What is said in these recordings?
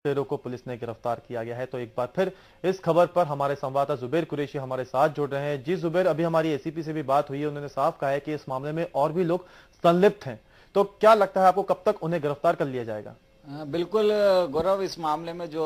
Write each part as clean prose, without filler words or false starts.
लुटेरों को पुलिस ने गिरफ्तार किया गया है। तो एक बार फिर इस खबर पर हमारे संवाददाता जुबेर कुरैशी हमारे साथ जुड़ रहे हैं। जी जुबेर, अभी हमारी एसीपी से भी बात हुई है, उन्होंने साफ कहा है कि इस मामले में और भी लोग संलिप्त हैं। तो क्या लगता है आपको, कब तक उन्हें गिरफ्तार कर लिया जाएगा? बिल्कुल गौरव, इस मामले में जो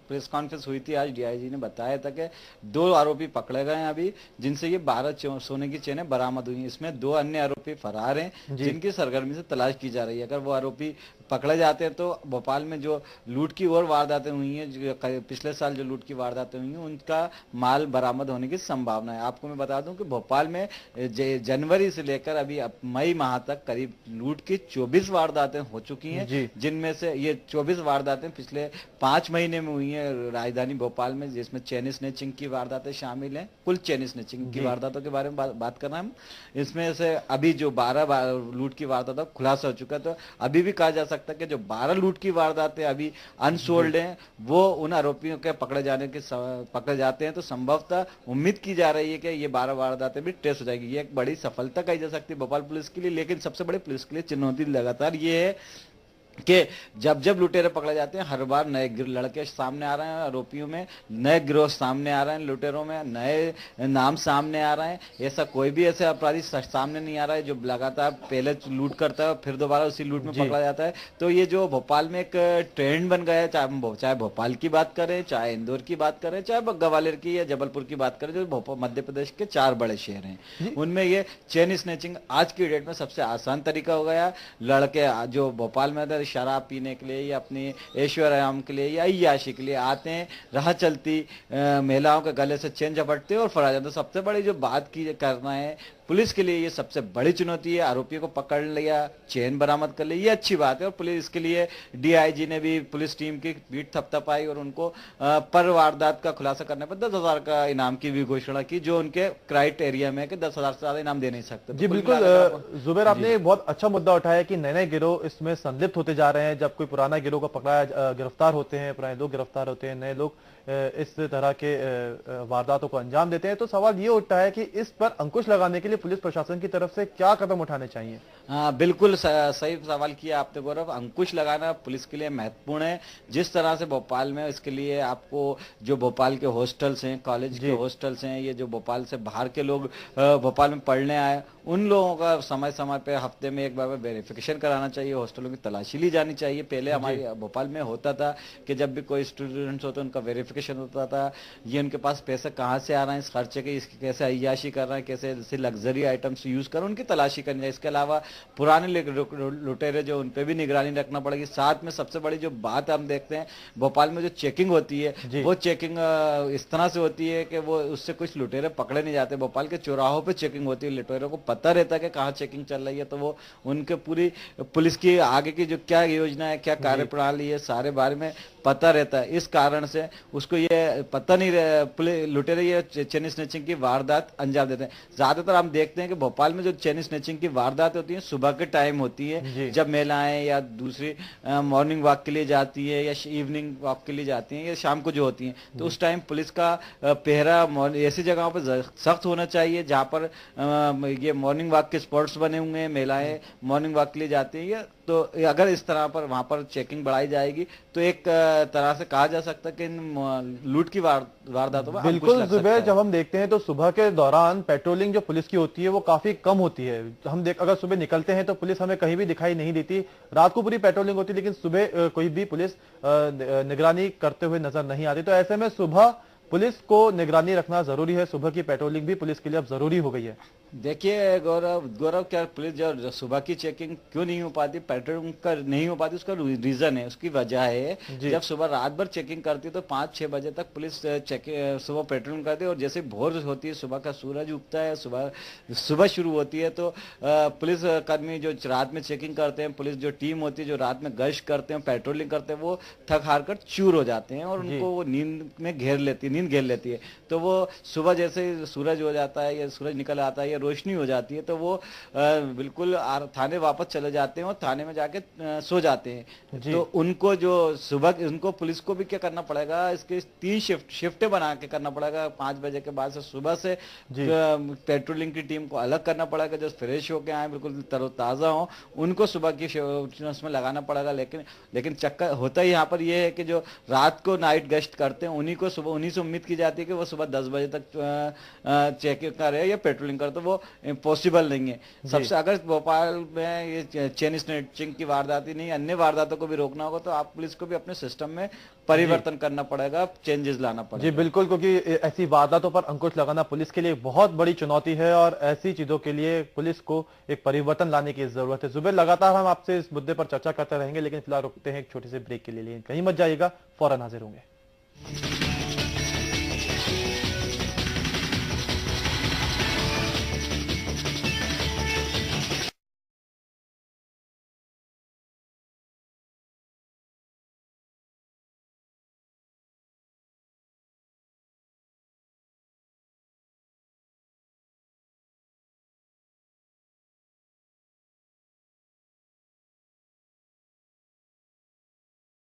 प्रेस कॉन्फ्रेंस हुई थी आज, डीआईजी ने बताया था कि 2 आरोपी पकड़े गए हैं अभी, जिनसे ये 12 सोने की चेनें बरामद हुई हैं। इसमें 2 अन्य आरोपी फरार हैं, जी। जिनकी सरगर्मी से तलाश की जा रही है। अगर वो आरोपी पकड़े जाते हैं तो भोपाल में जो लूट की और वारदातें हुई हैं, जो पिछले साल जो लूट की वारदातें हुई हैं, उनका माल बरामद होने की संभावना है। आपको मैं बता दूं कि भोपाल में जनवरी से लेकर अभी मई माह तक करीब लूट की 24 वारदातें हो चुकी हैं, जी। जिनमें से ये 24 वारदातें पिछले 5 महीने में हुई हैं राजधानी भोपाल में, जिसमें चेन स्नेचिंग की वारदातें शामिल हैं। कुल चेन स्नेचिंग की जी। वारदातों के बारे में बात कर रहे हैं हम। इसमें से अभी जो 12 लूट की वारदातों का खुलासा हो चुका है, तो अभी भी कहा जा सकता है कि जो 12 लूट की वारदातें अभी अनसोल्ड हैं, वो उन आरोपियों के पकड़े जाते हैं तो संभवतः उम्मीद की जा रही है कि ये 12 वारदातें भी ट्रेस हो जाएगी। ये एक बड़ी सफलता कही जा सकती है भोपाल पुलिस के लिए। लेकिन सबसे बड़ी पुलिस के लिए चुनौती लगातार ये है कि जब जब लुटेरे पकड़े जाते हैं, हर बार नए लड़के सामने आ रहे हैं, आरोपियों में नए गिरोह सामने आ रहे हैं, लुटेरों में नए नाम सामने आ रहे हैं। ऐसा कोई भी ऐसे अपराधी सामने नहीं आ रहा है जो लगातार पहले लूट करता है फिर दोबारा उसी लूट में पकड़ा जाता है। तो ये जो भोपाल में एक ट्रेंड बन गया है, चाहे भोपाल की बात करें, चाहे इंदौर की बात करें, चाहे ग्वालियर की या जबलपुर की बात करें, जो मध्य प्रदेश के 4 बड़े शहर हैं, उनमें ये चेन स्नेचिंग आज की डेट में सबसे आसान तरीका हो गया। लड़के जो भोपाल में शराब पीने के लिए या अपनी ऐश्वर्याम के लिए या अय्याशी के लिए आते हैं, राह चलती महिलाओं के गले से चेन झपटते हैं और फरार जाते हैं। सबसे बड़ी जो बात की करना है पुलिस के लिए, ये सबसे बड़ी चुनौती है। आरोपियों को पकड़ लिया, चेन बरामद कर ली, ये अच्छी बात है। और पुलिस के लिए डीआईजी ने भी पुलिस टीम की पीठ थपथपाई और उनको पर वारदात का खुलासा करने पर 10,000 का इनाम की भी घोषणा की, जो उनके क्राइटेरिया में है कि 10,000 से ज्यादा इनाम दे नहीं सकते। जी तो बिल्कुल जुबेर, आपने एक बहुत अच्छा मुद्दा उठाया कि नए नए गिरोह इसमें संलिप्त होते जा रहे हैं। जब कोई पुराना गिरोह का पकड़ा गिरफ्तार होते हैं, पुराने लोग गिरफ्तार होते हैं, नए लोग इस तरह के वारदातों को अंजाम देते हैं। तो सवाल ये उठता है कि इस पर अंकुश लगाने के लिए पुलिस प्रशासन की तरफ से क्या कदम उठाने चाहिए? बिल्कुल सही सवाल किया आपने गौरव। अंकुश लगाना पुलिस के लिए महत्वपूर्ण है। जिस तरह से भोपाल में, इसके लिए आपको जो भोपाल के हॉस्टल्स हैं, कॉलेज के हॉस्टल्स हैं, ये जो भोपाल से बाहर के लोग भोपाल में पढ़ने आए, उन लोगों का समय समय पे हफ्ते में एक बार वेरिफिकेशन कराना चाहिए, हॉस्टलों की तलाशी ली जानी चाहिए। पहले हमारे भोपाल में होता था कि जब भी कोई स्टूडेंट्स होते उनका वेरिफिकेशन होता था, ये उनके पास पैसे कहाँ से आ रहे हैं इस खर्चे के, इसके कैसे अय्याशी कर रहे हैं, कैसे लग्जरी आइटम्स यूज कर, उनकी तलाशी करनी है। इसके अलावा पुराने लुटेरे जो, उन पर भी निगरानी रखना पड़ेगी। साथ में सबसे बड़ी जो बात हम देखते हैं भोपाल में, जो चेकिंग होती है, वो चेकिंग इस तरह से होती है कि वो उससे कुछ लुटेरे पकड़े नहीं जाते। भोपाल के चौराहों पे चेकिंग होती है, लुटेरों को पता रहता है कि कहाँ चेकिंग चल रही है, तो वो उनके पूरी पुलिस की आगे की जो क्या योजना है, क्या कार्यप्रणाली है, सारे बारे में पता रहता है। इस कारण से उसको ये पता नहीं लुटेरे ये चेन स्नेचिंग की वारदात अंजाम देते हैं। ज्यादातर हम देखते हैं कि भोपाल में जो चेन स्नेचिंग की वारदात होती है सुबह के टाइम होती है, जब महिलाएं या दूसरी मॉर्निंग वॉक के लिए जाती है या इवनिंग वॉक के लिए जाती हैं या शाम को जो होती हैं, तो उस टाइम पुलिस का पहरा ऐसी जगहों पर सख्त होना चाहिए जहां पर ये मॉर्निंग वॉक के स्पॉट्स बने हुए हैं, महिलाएं मॉर्निंग वॉक के लिए जाती हैं। तो अगर इस तरह पर वहां पर चेकिंग बढ़ाई जाएगी तो एक तरह से कहा जा सकता है कि लूट की वारदातों में बिल्कुल जुबैर, जब हम देखते हैं तो सुबह के दौरान पेट्रोलिंग जो पुलिस की होती है वो काफी कम होती है। हम अगर सुबह निकलते हैं तो पुलिस हमें कहीं भी दिखाई नहीं देती। रात को पूरी पेट्रोलिंग होती है, लेकिन सुबह कोई भी पुलिस निगरानी करते हुए नजर नहीं आती। तो ऐसे में सुबह पुलिस को निगरानी रखना जरूरी है। सुबह की पेट्रोलिंग भी पुलिस के लिए अब जरूरी हो गई है। देखिए गौरव, क्या पुलिस जो सुबह की चेकिंग क्यों नहीं हो पाती, पेट्रोलिंग कर नहीं हो पाती, उसका रीजन है, उसकी वजह है। जब सुबह रात भर चेकिंग करती है तो 5-6 बजे तक पुलिस सुबह पेट्रोलिंग करती है, और जैसे भोर होती है, सुबह का सूरज उगता है, सुबह शुरू होती है, तो पुलिस कर्मी जो रात में चेकिंग करते हैं, पुलिस जो टीम होती है जो रात में गश्त करते हैं, पेट्रोलिंग करते हैं, वो थक हार कर चूर हो जाते हैं और उनको वो नींद घेर लेती है। तो वो सुबह जैसे सूरज हो जाता है या सूरज निकल आता है या रोशनी हो जाती है तो वो बिल्कुल थाने वापस चले जाते हैं और थाने में जाके सो जाते हैं। जी। तो उनको जो सुबह उनको पुलिस को भी क्या करना पड़ेगा, इसके 3 शिफ्टें बना के करना पड़ेगा। 5 बजे के बाद से सुबह से जी। पेट्रोलिंग की टीम को अलग करना पड़ेगा, जो फ्रेश होके आए बिल्कुल तरोताजा हो, उनको सुबह की उसमें लगाना पड़ेगा। लेकिन चक्कर होता ही यहाँ पर ये है कि जो रात को नाइट गश्त करते हैं उन्हीं से उम्मीद की जाती है कि वो सुबह 10 बजे तक चेक करे या पेट्रोलिंग करे, तो वो पॉसिबल नहीं है। सबसे अगर भोपाल में ये चेन स्नैचिंग की वारदात नहीं, अन्य वारदातों को भी रोकना होगा तो आप पुलिस को भी अपने सिस्टम में परिवर्तन करना पड़ेगा, चेंजेस लाना पड़ेगा। जी बिल्कुल, क्योंकि ऐसी वारदातों पर अंकुश लगाना पुलिस के लिए बहुत बड़ी चुनौती है और ऐसी चीजों के लिए पुलिस को एक परिवर्तन लाने की जरूरत है। जुबैर, लगातार हम आपसे इस मुद्दे पर चर्चा करते रहेंगे, लेकिन फिलहाल रुकते हैं एक छोटे से ब्रेक के लिए। कहीं मत जाइएगा, फौरन हाजिर होंगे।